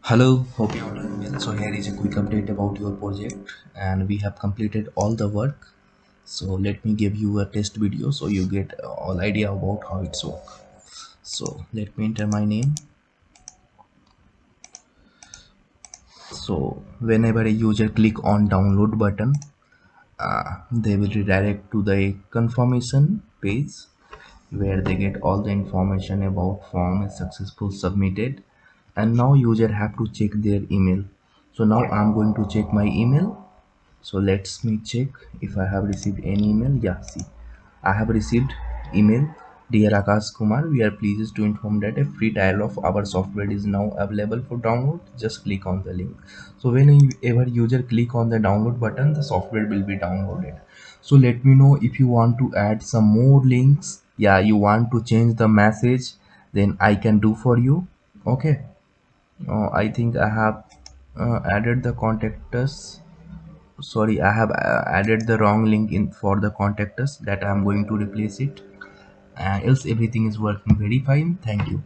Hello, hope you are doing well. So here is a quick update about your project and we have completed all the work. So let me give you a test video so you get all idea about how it's work. So let me enter my name. So whenever a user click on download button, they will redirect to the confirmation page where they get all the information about form is successful submitted, and now user have to check their email. So now I'm going to check my email. So let's me check if I have received any email. Yeah, see, I have received email. Dear Akash Kumar, we are pleased to inform that a free trial of our software is now available for download. Just click on the link. So whenever user click on the download button, the software will be downloaded. So let me know if you want to add some more links. Yeah, you want to change the message, then I can do for you. Okay. I think I have added the contact us. Sorry, I have added the wrong link in for the contact us, that I'm going to replace it, else everything is working very fine. Thank you.